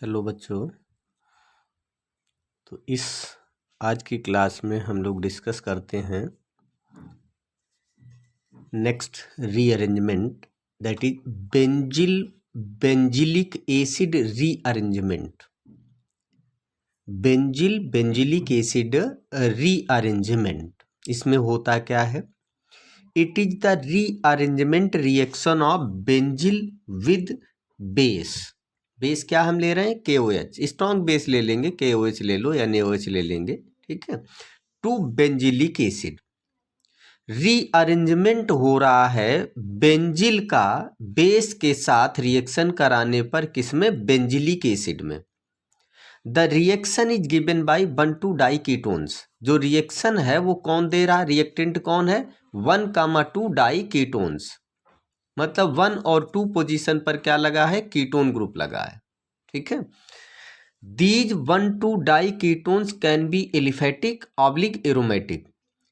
Hello बच्चों। तो इस आज की क्लास में हम लोग डिस्कस करते हैं next rearrangement, that is benzylic acid rearrangement. Benzylic acid rearrangement, इसमें होता क्या है? It is the rearrangement reaction of benzyl with base. Base क्या हम ले रहे हैं? KOH। स्ट्रॉन्ग बेस ले लेंगे, KOH ले लो या NaOH ले लेंगे, ठीक है। टू बेंजिलिक एसिड रीअरेंजमेंट हो रहा है बेंजिल का बेस के साथ रिएक्शन कराने पर, किसमें? बेंजिलिक एसिड में। The reaction is given by 1,2 di ketones. जो रिएक्शन है वो कौन दे रहा है? रिएक्टेंट कौन है? 1,2 डाई कीटोन्स। मतलब 1 और 2 पोजीशन पर क्या लगा है? कीटोन ग्रुप लगा है, ठीक है। These 1,2 di ketones can be aliphatic oblique aromatic.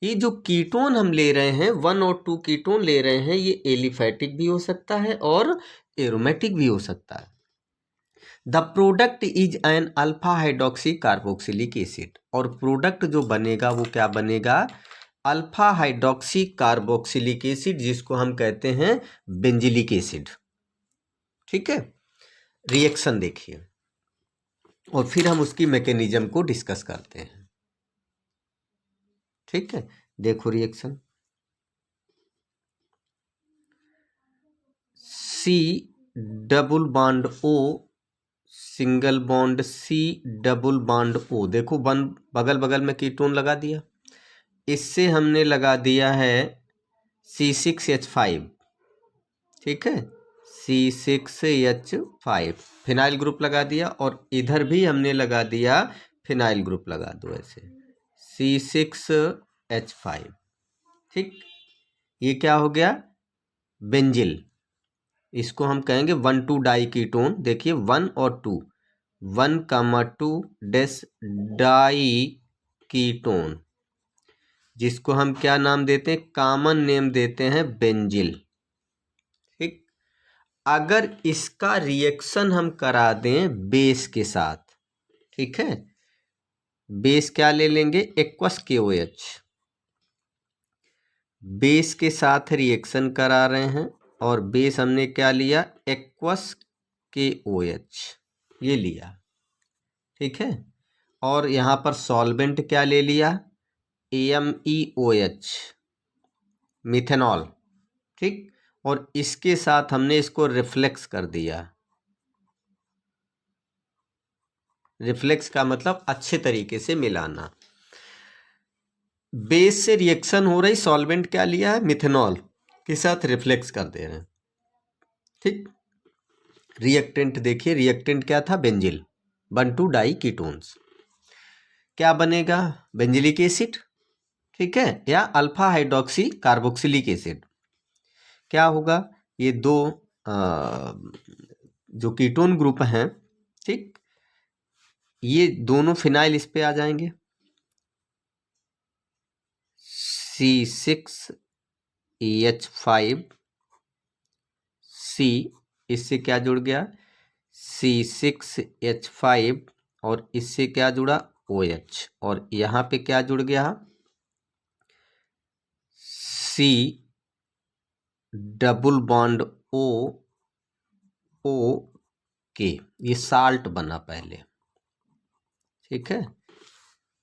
ये जो कीटोन हम ले रहे हैं, 1 और 2 कीटोन ले रहे हैं, ये एलिफेटिक भी हो सकता है और एरोमेटिक भी हो सकता है। The product is an alpha hydroxy carboxylic acid. और प्रोडक्ट जो बनेगा वो क्या बनेगा? अल्फा हाइड्रोक्सी कार्बोक्सिलिक एसिड, जिसको हम कहते हैं बेंजिलिक एसिड, ठीक है। रिएक्शन देखिए और फिर हम उसकी मैकेनिज्म को डिस्कस करते हैं, ठीक है। देखो reaction, C double bond O, single bond C double bond O। देखो वन बगल बगल में कीटोन लगा दिया, इससे हमने लगा दिया है C6H5, ठीक है। C6H5 फिनाइल ग्रुप लगा दिया, और इधर भी हमने लगा दिया फिनाइल ग्रुप, लगा दो ऐसे C6H5, ठीक। ये क्या हो गया? बेंजिल। इसको हम कहेंगे 1,2 डाई कीटोन। देखिए 1 और 2, 1,2 डेस डाई कीटोन, जिसको हम क्या नाम देते हैं? कॉमन नेम देते हैं बेंजिल, ठीक। अगर इसका रिएक्शन हम करा दें बेस के साथ, ठीक है, बेस क्या ले लेंगे? Aqueous KOH। बेस के साथ रिएक्शन करा रहे हैं और बेस हमने क्या लिया? एक्वस KOH, ये लिया, ठीक है। और यहाँ पर सॉल्वेंट क्या ले लिया? AMeOH, मिथेनॉल, ठीक। और इसके साथ हमने इसको रिफ्लेक्स कर दिया। रिफ्लेक्स का मतलब अच्छे तरीके से मिलाना। बेस से रिएक्शन हो रही, सॉल्वेंट क्या लिया है? मिथेनॉल के साथ रिफ्लेक्स कर दे रहे हैं, ठीक। रिएक्टेंट देखिए, रिएक्टेंट क्या था? Benzil, 1,2 di ketones. क्या बनेगा? बेंजिलिक एसिड, ठीक है, या अल्फा हाइड्रोक्सी कार्बोक्सिलिक एसिड। क्या होगा? ये दो जो कीटोन ग्रुप हैं, ठीक, ये दोनों फिनाइल इस पे आ जाएंगे, C6H5, C इससे क्या जुड़ गया? C6H5, और इससे क्या जुड़ा? OH, और यहाँ पे क्या जुड़ गया? C double bond OK। ये साल्ट बना पहले, ठीक है।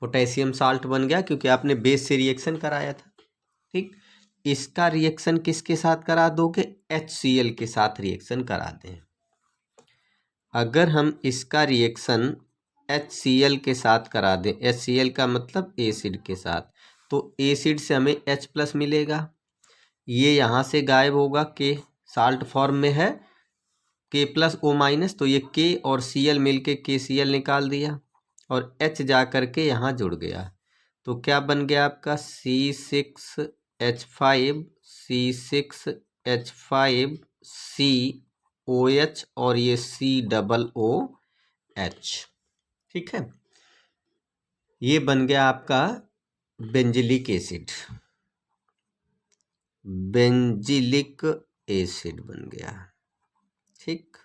पोटेशियम साल्ट बन गया क्योंकि आपने बेस से रिएक्शन कराया था, ठीक। इसका रिएक्शन किसके साथ करा दोगे? HCl के साथ रिएक्शन करा दें। अगर हम इसका रिएक्शन HCl के साथ करा दें, HCl का मतलब एसिड के साथ, तो एसिड से हमें H+ मिलेगा, ये यहाँ से गायब होगा, K साल्ट फॉर्म में है, K+O-, तो ये K और Cl मिलके KCl निकाल दिया, और H जा करके यहाँ जुड़ गया, तो क्या बन गया आपका? C6H5, C6H5, COH, और ये COOH, ठीक है। ये बन गया आपका बेंजिलिक एसिड, बेंजिलिक एसिड बन गया, ठीक।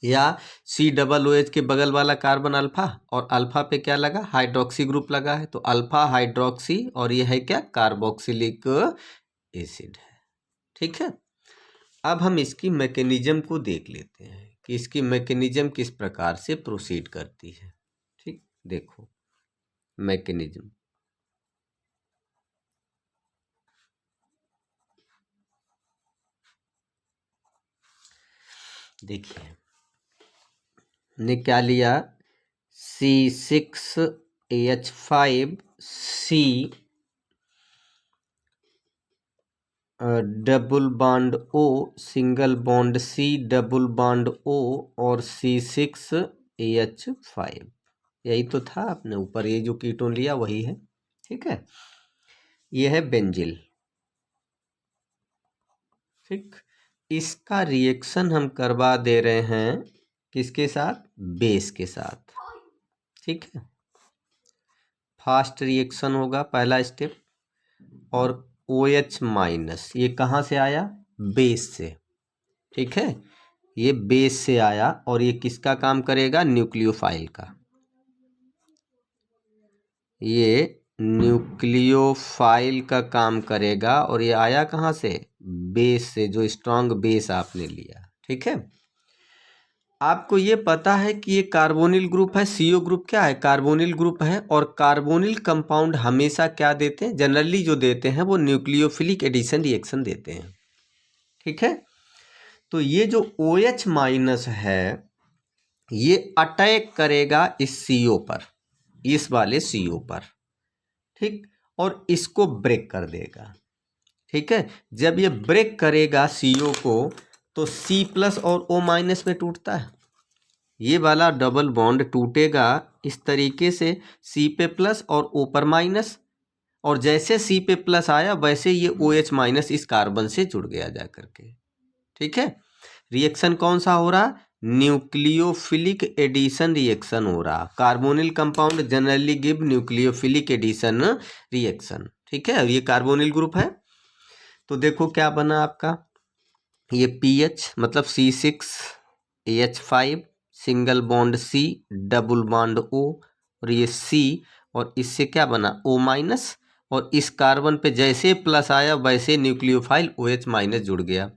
या COOH के बगल वाला कार्बन अल्फा, और अल्फा पे क्या लगा, हाइड्रोक्सी ग्रुप लगा है, तो अल्फा हाइड्रोक्सी, और ये है क्या, कार्बोक्सिलिक एसिड है। ठीक है, अब हम इसकी मैकेनिज्म को देख लेते हैं कि इसकी मैकेनिज्म किस प्रकार से प्रोसीड करती है। ठीक, देखो मैकेनिज्म, देखिए ने क्या लिया, C6H5C double bond O, single bond C, double bond O, और C6H5, यही तो था आपने ऊपर ये जो कीटोन लिया वही है। ठीक है, ये है बेंजिल। ठीक, इसका रिएक्शन हम करवा दे रहे हैं किसके साथ, बेस के साथ। ठीक है, फास्ट रिएक्शन होगा पहला स्टेप, और OH माइनस ये कहाँ से आया, बेस से। ठीक है, ये बेस से आया, और ये किसका काम करेगा, न्यूक्लियोफाइल का। ये न्यूक्लियोफाइल का काम करेगा, और ये आया कहाँ से, बेस से, जो स्ट्रांग बेस आपने लिया। ठीक है, आपको ये पता है कि ये कार्बोनिल ग्रुप है, CO ग्रुप क्या है, कार्बोनिल ग्रुप है, और कार्बोनिल कंपाउंड हमेशा क्या देते हैं, जनरली जो देते हैं वो न्यूक्लियोफिलिक एडिशन रिएक्शन देते हैं। ठीक है, तो ये जो OH माइनस है ये अटैक करेगा इस CO पर, इस वाले CO पर। ठीक, और इसको ब्रेक कर देगा। ठीक है, जब ये ब्रेक करेगा CO को तो C+ और O- में टूटता है, ये वाला डबल बॉन्ड टूटेगा इस तरीके से, C पे प्लस और O पर माइनस, और जैसे C पे प्लस आया वैसे ये OH- इस कार्बन से जुड़ गया जा करके। ठीक है, रिएक्शन कौन सा हो रहा, न्यूक्लियोफिलिक एडिशन रिएक्शन हो रहा। Carbonyl compound generally give nucleophilic addition reaction. ठीक है, और ये कार्बोनिल ग्रुप है, तो देखो क्या बना आपका, ये PH मतलब C6H5 single bond C, double bond O, और ये C, और इससे क्या बना O-, और इस कार्बन पे जैसे प्लस आया वैसे न्यूक्लियोफाइल OH- जुड़ गया,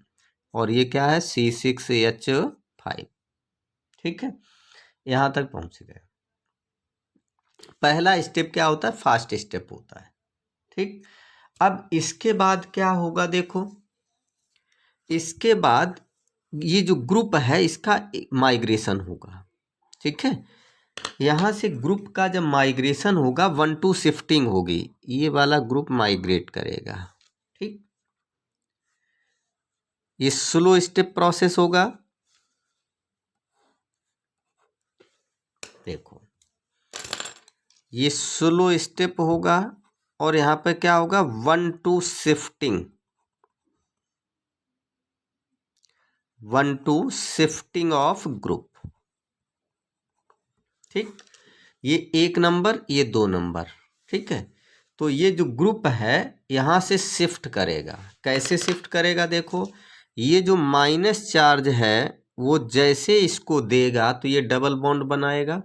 और ये क्या है, C6H5। ठीक है, यहाँ तक पहुँच गए। पहला स्टेप क्या होता है, फास्ट स्टेप होता है। ठीक, अब इसके बाद क्या होगा, देखो इसके बाद ये जो ग्रुप है इसका माइग्रेशन होगा। ठीक है, यहाँ से ग्रुप का जब माइग्रेशन होगा 1-2 शिफ्टिंग होगी, ये वाला ग्रुप माइग्रेट करेगा। ठीक, ये स्लो स्टेप प्रोसेस होगा। देखो ये स्लो स्टेप होगा, और यहाँ पे क्या होगा, 1-2 शिफ्टिंग, 1-2 शिफ्टिंग ऑफ ग्रुप। ठीक, ये 1 नंबर, ये 2 नंबर। ठीक है, तो ये जो ग्रुप है यहाँ से शिफ्ट करेगा। कैसे शिफ्ट करेगा, देखो ये जो माइनस चार्ज है वो जैसे इसको देगा तो ये डबल बॉन्ड बनाएगा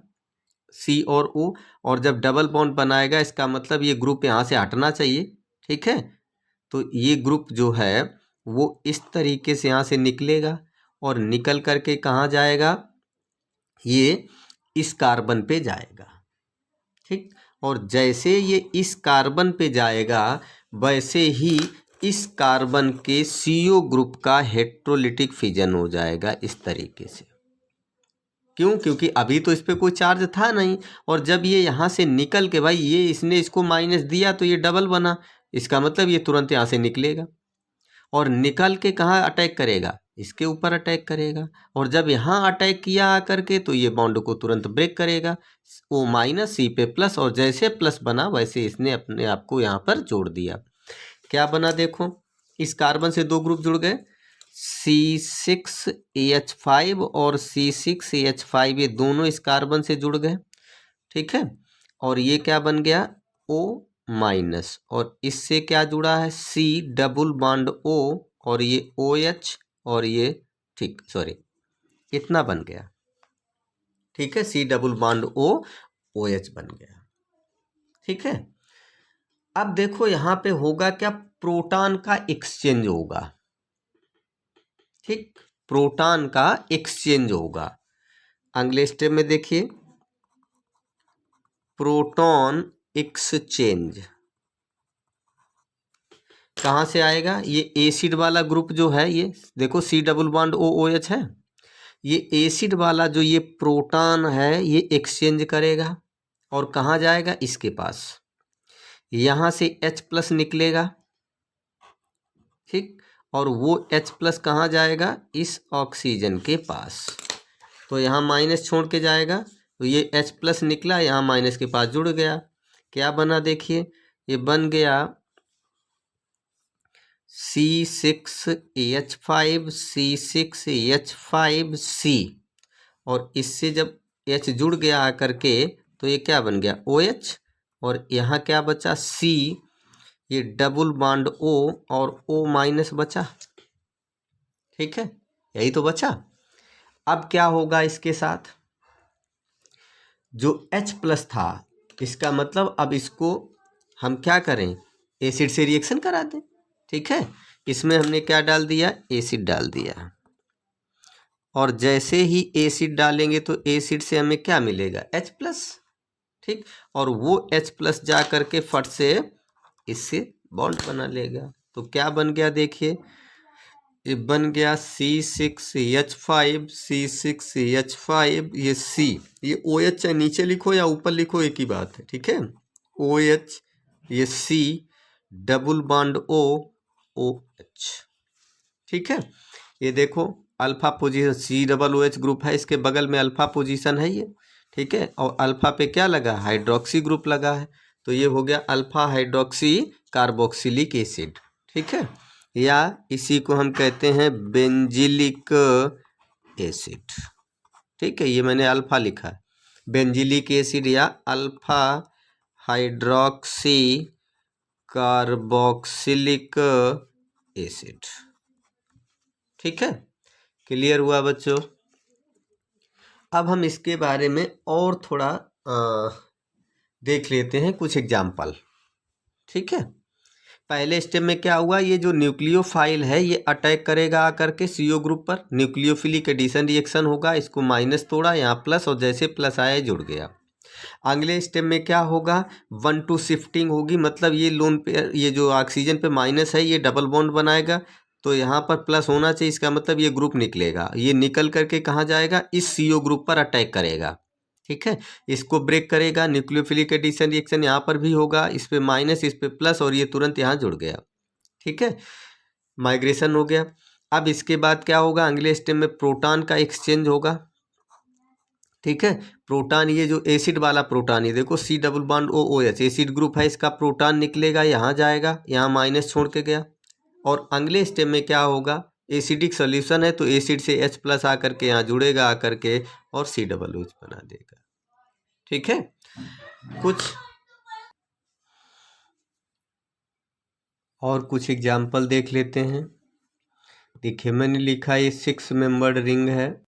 C और O, और जब डबल बॉन्ड बनाएगा इसका मतलब ये ग्रुप यहाँ से हटना चाहिए। ठीक है, तो ये ग्रुप जो है वो इस तरीके से यहाँ से निकलेगा, और निकल करके कहाँ जाएगा, ये इस कार्बन पे जाएगा। ठीक, और जैसे ये इस कार्बन पे जाएगा वैसे ही इस कार्बन के CO ग्रुप का हेट्रोलिटिक फिजन हो जाएगा इस तरीके से। क्यों, क्योंकि अभी तो इस पे कोई चार्ज था नहीं, और जब ये यहाँ से निकल के भाई ये इसने इसको माइनस दिया तो ये डबल बना, इसका मतलब ये तुरंत यहाँ से निकलेगा, और निकल के कहाँ अटैक करेगा, इसके ऊपर अटैक करेगा, और जब यहाँ अटैक किया आकर के तो ये बॉन्ड को तुरंत ब्रेक करेगा, O- C पे प्लस, और जैसे प्लस बना वैसे इसने अपने आप को यहाँ पर जोड़ दिया। क्या बना, देखो इस कार्बन से 2 ग्रुप जुड़ गए, C6H5 और C6H5 ये दोनों इस कार्बन से जुड़ गए। ठीक है, और ये क्या बन गया, O-, और इससे क्या जुड़ा है, C डबल बॉन्ड O, और ये OH, और ये ठीक सॉरी इतना बन गया, ठीक है, C double bond O OH बन गया, ठीक है। अब देखो यहाँ पे होगा क्या, प्रोटॉन का एक्सचेंज होगा, ठीक, प्रोटॉन का एक्सचेंज होगा। अगले स्टेप में देखिए, प्रोटॉन एक्सचेंज कहाँ से आएगा, ये एसिड वाला ग्रुप जो है, ये देखो C double bond O OH है, ये एसिड वाला जो ये प्रोटॉन है ये एक्सचेंज करेगा और कहाँ जाएगा, इसके पास, यहाँ से H प्लस निकलेगा, ठीक, और वो H प्लस कहाँ जाएगा, इस ऑक्सीजन के पास, तो यहाँ माइनस छोड़ के जाएगा, तो ये H प्लस निकला, यहाँ माइनस के पास जुड़ गया, क्या बना देखिए, ये बन गया C6H5 C6H5C, और इससे जब H जुड़ गया आकर के तो ये क्या बन गया, OH, और यहाँ क्या बचा C, ये डबल बॉन्ड O और O माइनस बचा, ठीक है, यही तो बचा। अब क्या होगा इसके साथ, जो H प्लस था, इसका मतलब अब इसको हम क्या करें, एसिड से रिएक्शन करा दें, ठीक है। इसमें हमने क्या डाल दिया, एसिड डाल दिया, और जैसे ही एसिड डालेंगे तो एसिड से हमें क्या मिलेगा, H प्लस, ठीक, और वो H प्लस जा करके फट से इससे बॉन्ड बना लेगा, तो क्या बन गया देखिए, ये बन गया C6H5 C6H5, ये C, ये OH है, नीचे लिखो या ऊपर लिखो एक ही बात है, ठीक है, OH, ये C double bond O OH, ठीक है। ये देखो alpha position, C double OH group है, इसके बगल में अल्फा पोजीशन है ये, ठीक है, और अल्फा पे क्या लगा, हाइड्रोक्सी ग्रुप लगा है, तो ये हो गया अल्फा हाइड्रोक्सी कार्बोक्सिलिक एसिड, ठीक है, या इसी को हम कहते हैं बेंजिलिक एसिड, ठीक है, ये मैंने अल्फा लिखा है, बेंजिलिक एसिड या अल्फा हाइड्रोक्सी कार्बोक्सिलिक एसिड, ठीक है, क्लियर हुआ बच्चों। अब हम इसके बारे में और थोड़ा देख लेते हैं कुछ एग्जाम्पल, ठीक है। पहले स्टेप में क्या हुआ, ये जो न्यूक्लियोफाइल है ये अटैक करेगा आकर के CO ग्रुप पर, न्यूक्लियोफिलिक एडिशन रिएक्शन होगा, इसको माइनस तोड़ा, यहाँ प्लस, और जैसे प्लस आया जुड़ गया। अगले स्टेप में क्या होगा, 1-2 शिफ्टिंग होगी, मतलब ये लोन पे, ये जो ऑक्सीजन पे माइनस है ये डबल बॉन्ड बनाएगा, तो यहाँ पर प्लस होना चाहिए, इसका मतलब ये ग्रुप निकलेगा, ये निकल करके कहाँ जाएगा, इस CO ग्रुप पर अटैक करेगा, ठीक है, इसको ब्रेक करेगा, न्यूक्लियोफिलिक एडिशन रिएक्शन यहाँ पर भी होगा, इस पे माइनस इस पे प्लस, और ये तुरंत यहाँ जुड़ गया, ठीक है, माइग्रेशन हो गया। अब इसके बाद क्या होगा, अगले स्टेप में प्रोटॉन का एक्सचेंज होगा, ठीक है, प्रोटॉन, ये जो एसिड वाला प्रोटॉन, ये देखो C double bond O OH acid group है, इसका प्रोटॉन निकलेगा, यहाँ जाएगा, यहाँ माइनस छोड़ के गया, और अगले स्टेप में क्या होगा, एसिडिक सोल्यूशन है तो एसिड से H प्लस आकर के यहाँ जुड़ेगा आकर के और C डबल OH बना देगा, ठीक है। कुछ एग्जाम्पल देख लेते हैं। देखिए मैंने लिखा ये 6 मेंबर्ड रिंग है,